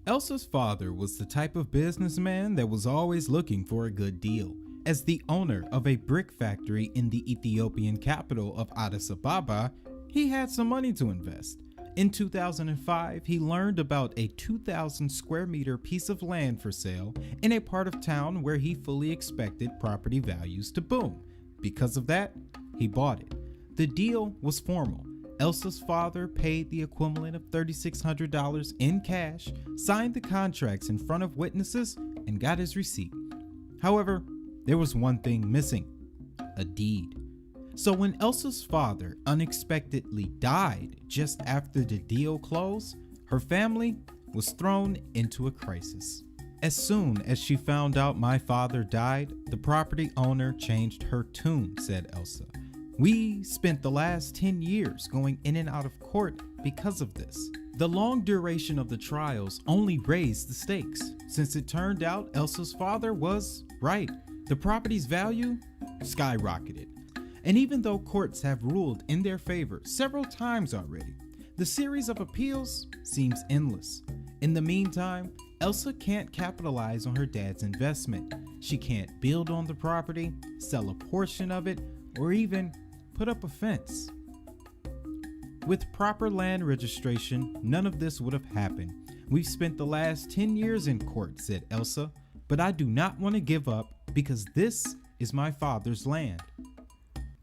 Elsa's father was the type of businessman that was always looking for a good deal. As the owner of a brick factory in the Ethiopian capital of Addis Ababa, he had some money to invest. In 2005, he learned about a 2,000 square meter piece of land for sale in a part of town where he fully expected property values to boom. Because of that, he bought it. The deal was formal. Elsa's father paid the equivalent of $3,600 in cash, signed the contracts in front of witnesses, and got his receipt. However, there was one thing missing: a deed. So when Elsa's father unexpectedly died just after the deal closed, her family was thrown into a crisis. As soon as she found out my father died, the property owner changed her tune, said Elsa. We spent the last 10 years going in and out of court because of this. The long duration of the trials only raised the stakes, since it turned out Elsa's father was right. The property's value skyrocketed. And even though courts have ruled in their favor several times already, the series of appeals seems endless. In the meantime, Elsa can't capitalize on her dad's investment. She can't build on the property, sell a portion of it, or even put up a fence. With proper land registration, none of this would have happened. We've spent the last 10 years in court, said Elsa, but I do not want to give up because this is my father's land.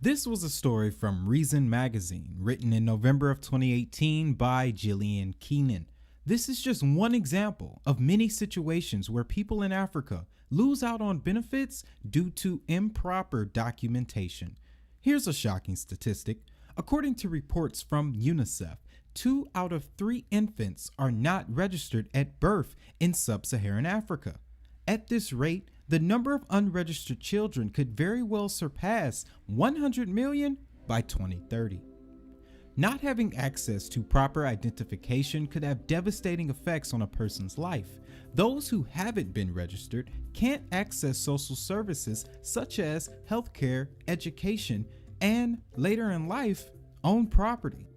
This was a story from Reason Magazine, written in November of 2018 by Gillian Keenan. This is just one example of many situations where people in Africa lose out on benefits due to improper documentation. Here's a shocking statistic. According to reports from UNICEF, 2 out of 3 infants are not registered at birth in sub-Saharan Africa. At this rate, the number of unregistered children could very well surpass 100 million by 2030. Not having access to proper identification could have devastating effects on a person's life. Those who haven't been registered can't access social services such as healthcare, education, and later in life, own property.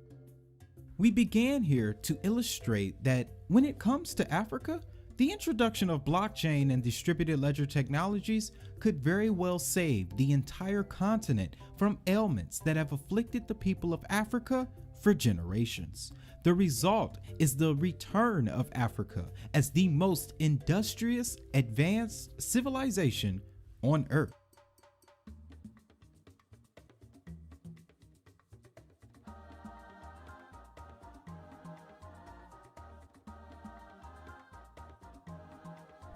We began here to illustrate that when it comes to Africa, the introduction of blockchain and distributed ledger technologies could very well save the entire continent from ailments that have afflicted the people of Africa for generations. The result is the return of Africa as the most industrious, advanced civilization on Earth.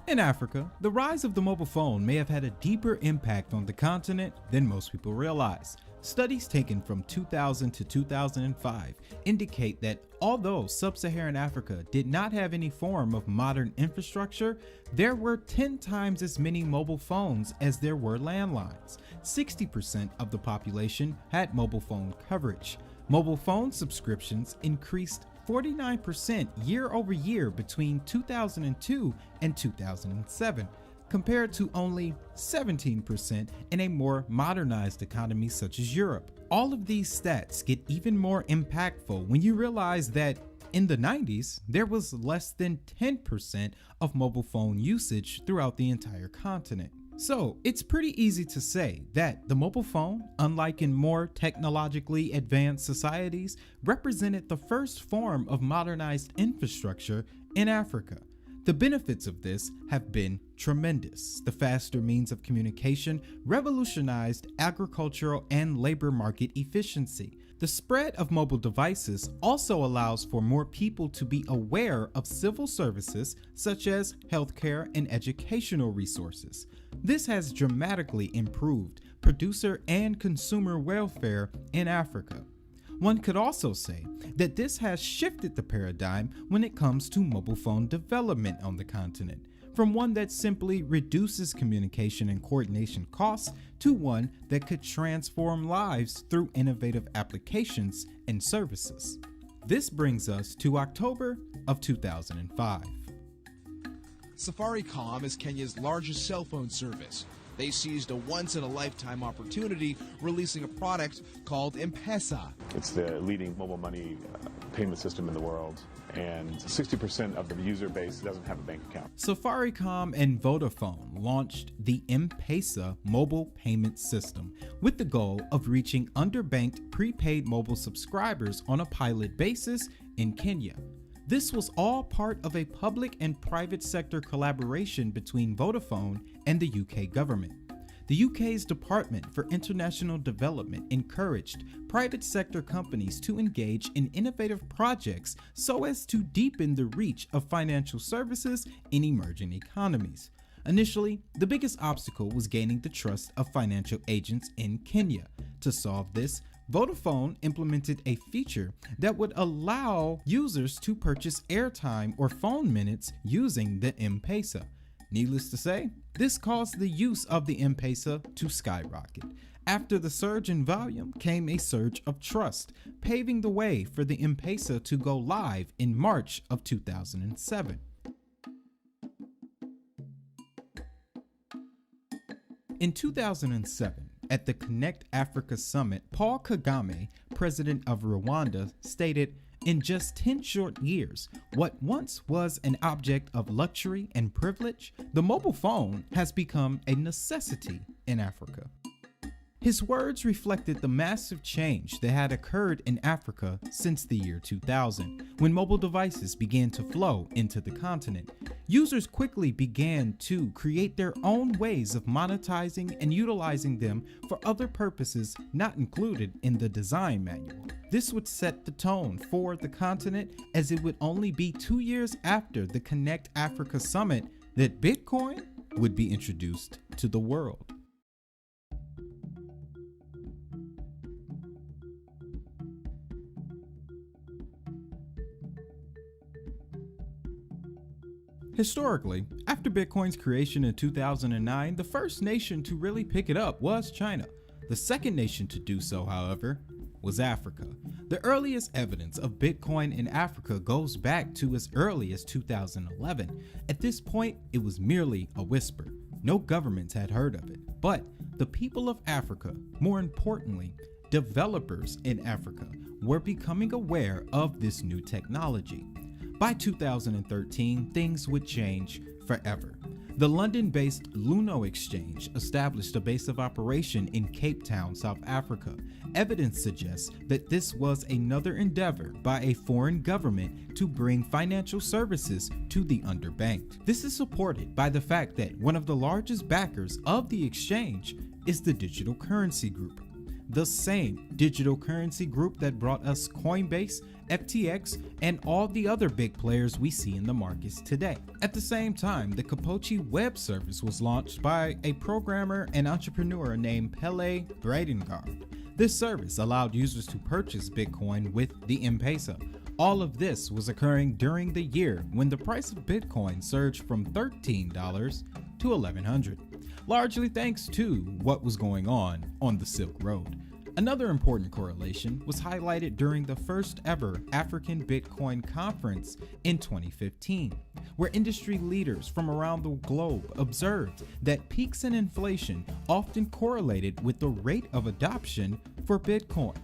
In Africa, the rise of the mobile phone may have had a deeper impact on the continent than most people realize. Studies taken from 2000 to 2005 indicate that although sub-Saharan Africa did not have any form of modern infrastructure, there were 10 times as many mobile phones as there were landlines. 60% of the population had mobile phone coverage. Mobile phone subscriptions increased 49% year over year between 2002 and 2007, compared to only 17% in a more modernized economy such as Europe. All of these stats get even more impactful when you realize that in the 90s, there was less than 10% of mobile phone usage throughout the entire continent. So it's pretty easy to say that the mobile phone, unlike in more technologically advanced societies, represented the first form of modernized infrastructure in Africa. The benefits of this have been tremendous. The faster means of communication revolutionized agricultural and labor market efficiency. The spread of mobile devices also allows for more people to be aware of civil services such as healthcare and educational resources. This has dramatically improved producer and consumer welfare in Africa. One could also say that this has shifted the paradigm when it comes to mobile phone development on the continent, from one that simply reduces communication and coordination costs to one that could transform lives through innovative applications and services. This brings us to October of 2005. Safaricom is Kenya's largest cell phone service. They seized a once-in-a-lifetime opportunity, releasing a product called M-Pesa. It's the leading mobile money payment system in the world, and 60% of the user base doesn't have a bank account. Safaricom and Vodafone launched the M-Pesa mobile payment system with the goal of reaching underbanked prepaid mobile subscribers on a pilot basis in Kenya. This was all part of a public and private sector collaboration between Vodafone and the UK government. The UK's Department for International Development encouraged private sector companies to engage in innovative projects so as to deepen the reach of financial services in emerging economies. Initially, the biggest obstacle was gaining the trust of financial agents in Kenya. To solve this, Vodafone implemented a feature that would allow users to purchase airtime or phone minutes using the M-Pesa. Needless to say, this caused the use of the M-Pesa to skyrocket. After the surge in volume came a surge of trust, paving the way for the M-Pesa to go live in March of 2007. In 2007, at the Connect Africa Summit, Paul Kagame, president of Rwanda, stated, "In just 10 short years, what once was an object of luxury and privilege, the mobile phone has become a necessity in Africa." His words reflected the massive change that had occurred in Africa since the year 2000, when mobile devices began to flow into the continent. Users quickly began to create their own ways of monetizing and utilizing them for other purposes not included in the design manual. This would set the tone for the continent, as it would only be 2 years after the Connect Africa Summit that Bitcoin would be introduced to the world. Historically, after Bitcoin's creation in 2009, the first nation to really pick it up was China. The second nation to do so, however, was Africa. The earliest evidence of Bitcoin in Africa goes back to as early as 2011. At this point, it was merely a whisper. No governments had heard of it, but the people of Africa, more importantly, developers in Africa, were becoming aware of this new technology. By 2013, things would change forever. The London-based Luno Exchange established a base of operation in Cape Town, South Africa. Evidence suggests that this was another endeavor by a foreign government to bring financial services to the underbanked. This is supported by the fact that one of the largest backers of the exchange is the Digital Currency Group, the same digital currency group that brought us Coinbase, FTX, and all the other big players we see in the markets today. At the same time, the Kapochi web service was launched by a programmer and entrepreneur named Pele Bredengard. This service allowed users to purchase Bitcoin with the M-Pesa. All of this was occurring during the year when the price of Bitcoin surged from $13 to $1,100, largely thanks to what was going on the Silk Road. Another important correlation was highlighted during the first ever African Bitcoin conference in 2015, where industry leaders from around the globe observed that peaks in inflation often correlated with the rate of adoption for Bitcoin.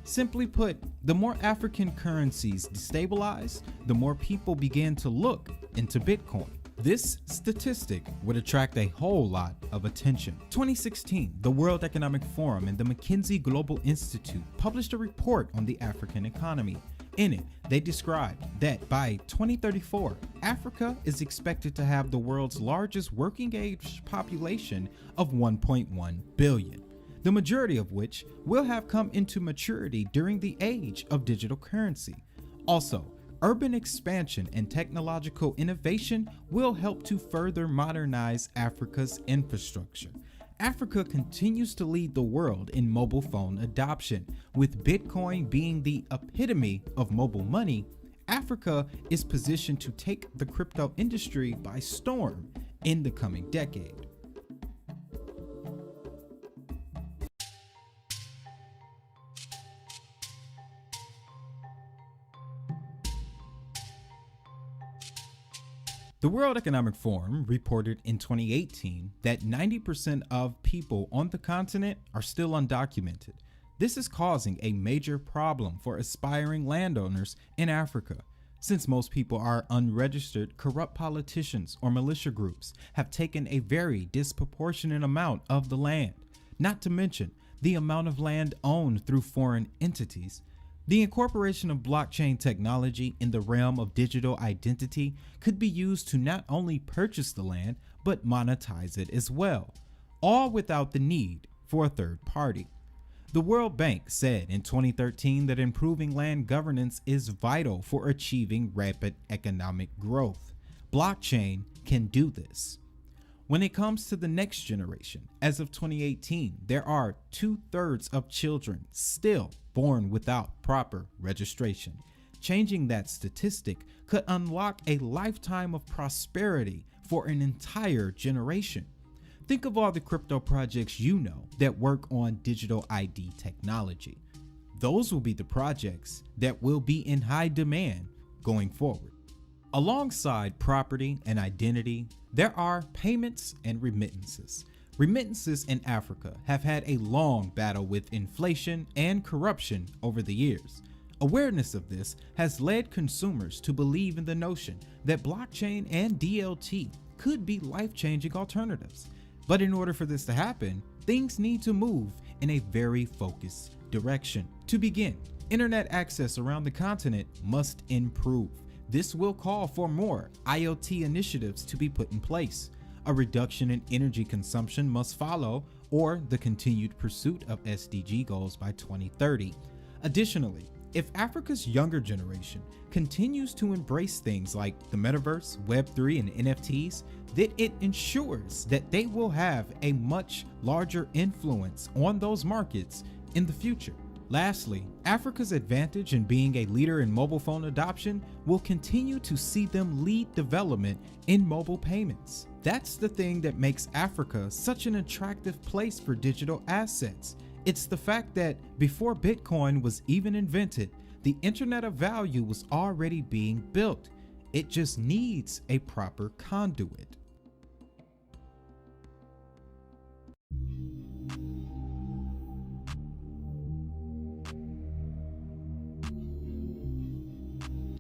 Simply put, the more African currencies destabilized, the more people began to look into Bitcoin. This statistic would attract a whole lot of attention. 2016, the World Economic Forum and the McKinsey Global Institute published a report on the African economy. In it, they described that by 2034, Africa is expected to have the world's largest working age population of 1.1 billion, the majority of which will have come into maturity during the age of digital currency. Also, urban expansion and technological innovation will help to further modernize Africa's infrastructure. Africa continues to lead the world in mobile phone adoption. With Bitcoin being the epitome of mobile money, Africa is positioned to take the crypto industry by storm in the coming decade. The World Economic Forum reported in 2018 that 90% of people on the continent are still undocumented. This is causing a major problem for aspiring landowners in Africa. Since most people are unregistered, corrupt politicians or militia groups have taken a very disproportionate amount of the land, not to mention the amount of land owned through foreign entities. The incorporation of blockchain technology in the realm of digital identity could be used to not only purchase the land, but monetize it as well, all without the need for a third party. The World Bank said in 2013 that improving land governance is vital for achieving rapid economic growth. Blockchain can do this. When it comes to the next generation, as of 2018, there are 2/3 of children still born without proper registration. Changing that statistic could unlock a lifetime of prosperity for an entire generation. Think of all the crypto projects you know that work on digital ID technology. Those will be the projects that will be in high demand going forward. Alongside property and identity, there are payments and remittances. Remittances in Africa have had a long battle with inflation and corruption over the years. Awareness of this has led consumers to believe in the notion that blockchain and DLT could be life-changing alternatives. But in order for this to happen, things need to move in a very focused direction. To begin, internet access around the continent must improve. This will call for more IoT initiatives to be put in place. A reduction in energy consumption must follow, or the continued pursuit of SDG goals by 2030. Additionally, if Africa's younger generation continues to embrace things like the metaverse, Web3, and NFTs, then it ensures that they will have a much larger influence on those markets in the future. Lastly, Africa's advantage in being a leader in mobile phone adoption will continue to see them lead development in mobile payments. That's the thing that makes Africa such an attractive place for digital assets. It's the fact that before Bitcoin was even invented, the Internet of Value was already being built. It just needs a proper conduit.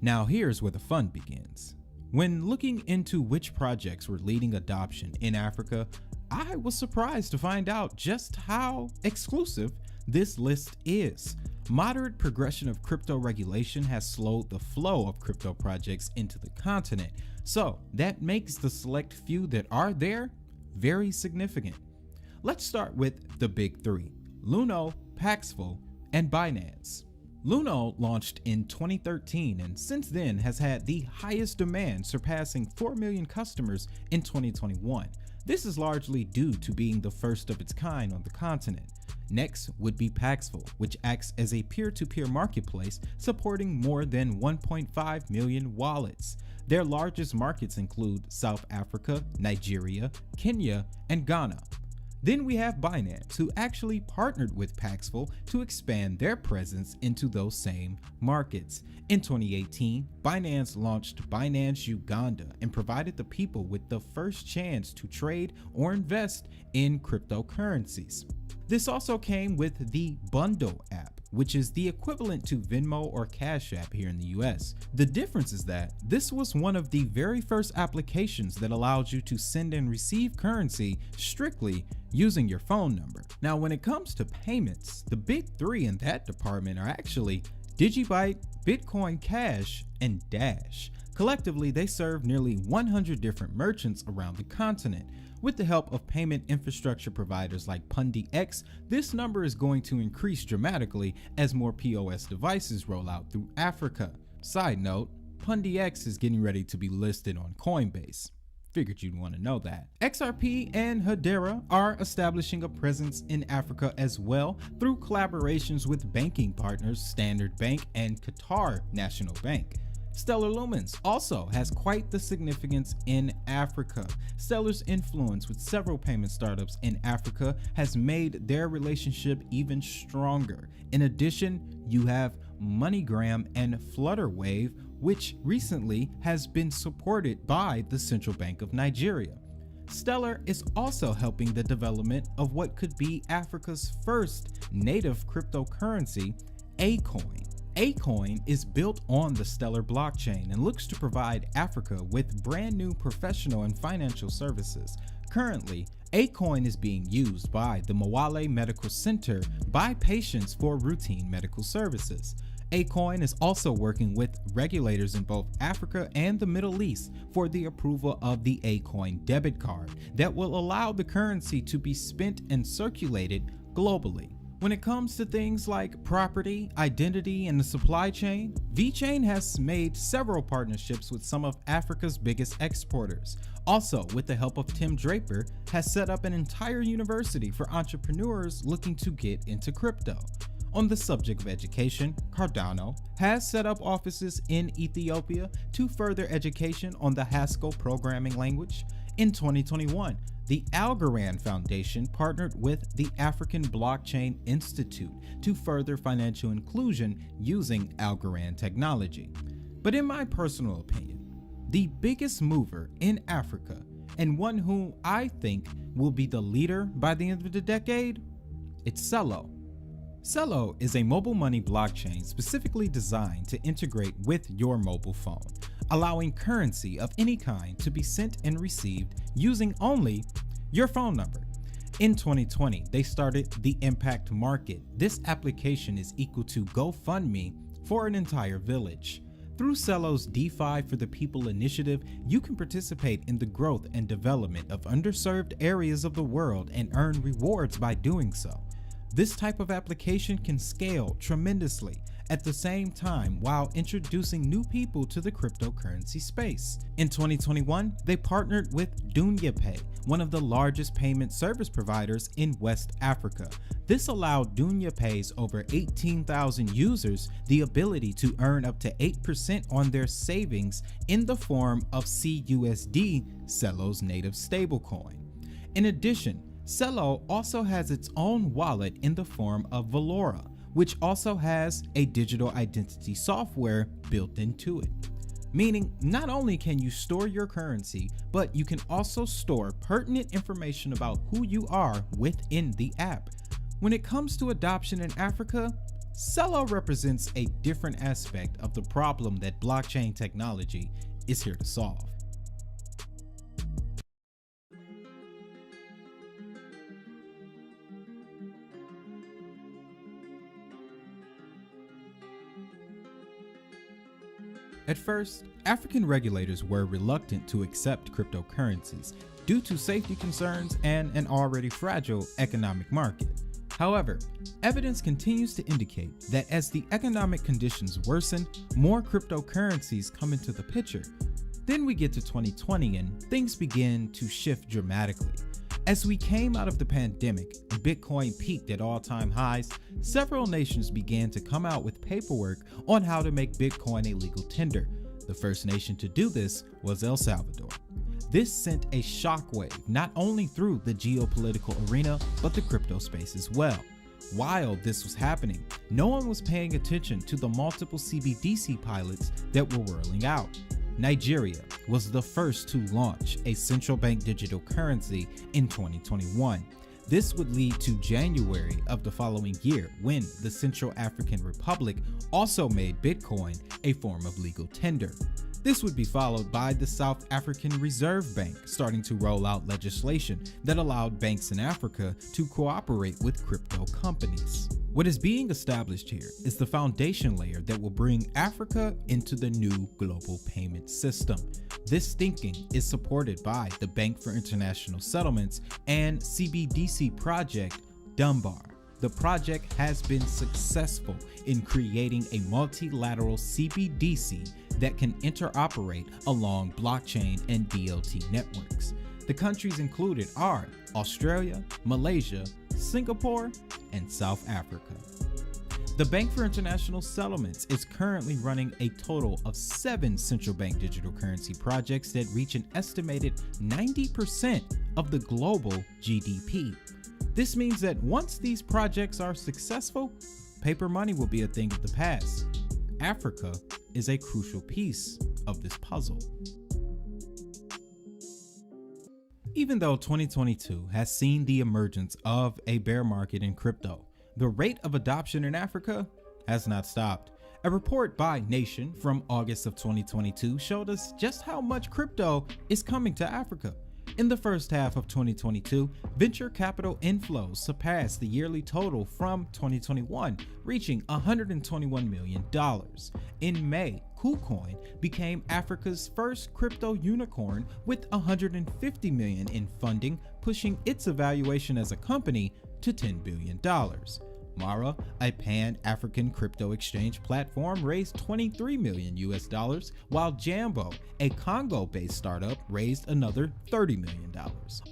Now here's where the fun begins. When looking into which projects were leading adoption in Africa, I was surprised to find out just how exclusive this list is. Moderate progression of crypto regulation has slowed the flow of crypto projects into the continent, so that makes the select few that are there very significant. Let's start with the big three: Luno, Paxful, and Binance. Luno launched in 2013 and since then has had the highest demand, surpassing 4 million customers in 2021. This is largely due to being the first of its kind on the continent. Next would be Paxful, which acts as a peer-to-peer marketplace supporting more than 1.5 million wallets. Their largest markets include South Africa, Nigeria, Kenya, and Ghana. Then we have Binance, who actually partnered with Paxful to expand their presence into those same markets. In 2018, Binance launched Binance Uganda and provided the people with the first chance to trade or invest in cryptocurrencies. This also came with the Bundle app, which is the equivalent to Venmo or Cash App here in the US. The difference is that this was one of the very first applications that allowed you to send and receive currency strictly using your phone number. Now, when it comes to payments, the big three in that department are actually Digibyte, Bitcoin Cash, and Dash. Collectively, they serve nearly 100 different merchants around the continent. With the help of payment infrastructure providers like PundiX, this number is going to increase dramatically as more POS devices roll out through Africa. Side note, PundiX is getting ready to be listed on Coinbase. Figured you'd want to know that. XRP and Hedera are establishing a presence in Africa as well through collaborations with banking partners Standard Bank and Qatar National Bank. Stellar Lumens also has quite the significance in Africa. Stellar's influence with several payment startups in Africa has made their relationship even stronger. In addition, you have MoneyGram and Flutterwave, which recently has been supported by the Central Bank of Nigeria. Stellar is also helping the development of what could be Africa's first native cryptocurrency, A-Coin. A-Coin is built on the Stellar blockchain and looks to provide Africa with brand new professional and financial services. Currently, A-Coin is being used by the Mawale Medical Center by patients for routine medical services. A-Coin is also working with regulators in both Africa and the Middle East for the approval of the A-Coin debit card that will allow the currency to be spent and circulated globally. When it comes to things like property, identity, and the supply chain, VeChain has made several partnerships with some of Africa's biggest exporters. Also, with the help of Tim Draper, has set up an entire university for entrepreneurs looking to get into crypto. On the subject of education, Cardano has set up offices in Ethiopia to further education on the Haskell programming language. In 2021, the Algorand Foundation partnered with the African Blockchain Institute to further financial inclusion using Algorand technology. But in my personal opinion, the biggest mover in Africa, and one whom I think will be the leader by the end of the decade, it's Celo. Celo is a mobile money blockchain specifically designed to integrate with your mobile phone, allowing currency of any kind to be sent and received using only your phone number. In 2020, they started the Impact Market. This application is equal to GoFundMe for an entire village. Through Celo's DeFi for the People initiative, you can participate in the growth and development of underserved areas of the world and earn rewards by doing so. This type of application can scale tremendously at the same time while introducing new people to the cryptocurrency space. In 2021, they partnered with DunyaPay, one of the largest payment service providers in West Africa. This allowed DunyaPay's over 18,000 users the ability to earn up to 8% on their savings in the form of CUSD, Celo's native stablecoin. In addition, Celo also has its own wallet in the form of Valora, which also has a digital identity software built into it. Meaning, not only can you store your currency, but you can also store pertinent information about who you are within the app. When it comes to adoption in Africa, Celo represents a different aspect of the problem that blockchain technology is here to solve. At first, African regulators were reluctant to accept cryptocurrencies due to safety concerns and an already fragile economic market. However, evidence continues to indicate that as the economic conditions worsen, more cryptocurrencies come into the picture. Then we get to 2020 and things begin to shift dramatically. As we came out of the pandemic, Bitcoin peaked at all-time highs. Several nations began to come out with paperwork on how to make Bitcoin a legal tender. The first nation to do this was El Salvador. This sent a shockwave not only through the geopolitical arena, but the crypto space as well. While this was happening, no one was paying attention to the multiple CBDC pilots that were whirling out. Nigeria was the first to launch a central bank digital currency in 2021. This would lead to January of the following year when the Central African Republic also made Bitcoin a form of legal tender. This would be followed by the South African Reserve Bank starting to roll out legislation that allowed banks in Africa to cooperate with crypto companies. What is being established here is the foundation layer that will bring Africa into the new global payment system. This thinking is supported by the Bank for International Settlements and CBDC project Dunbar. The project has been successful in creating a multilateral CBDC that can interoperate along blockchain and DLT networks. The countries included are Australia, Malaysia, Singapore, and South Africa. The Bank for International Settlements is currently running a total of 7 central bank digital currency projects that reach an estimated 90% of the global GDP. This means that once these projects are successful, paper money will be a thing of the past. Africa is a crucial piece of this puzzle. Even though 2022 has seen the emergence of a bear market in crypto, the rate of adoption in Africa has not stopped. A report by Nation from August of 2022 showed us just how much crypto is coming to Africa. In the first half of 2022, venture capital inflows surpassed the yearly total from 2021, reaching $121 million. In May, KuCoin became Africa's first crypto unicorn with $150 million in funding, pushing its evaluation as a company to $10 billion. Mara, a pan-African crypto exchange platform, raised $23 million, while Jambo, a Congo-based startup, raised another $30 million.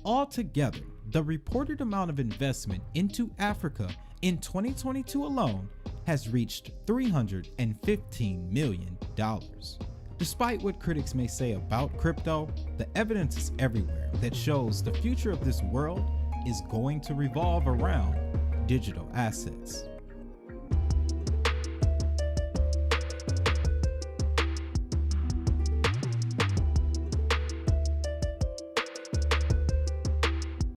Altogether, the reported amount of investment into Africa in 2022 alone has reached $315 million. Despite what critics may say about crypto, the evidence is everywhere that shows the future of this world is going to revolve around digital assets.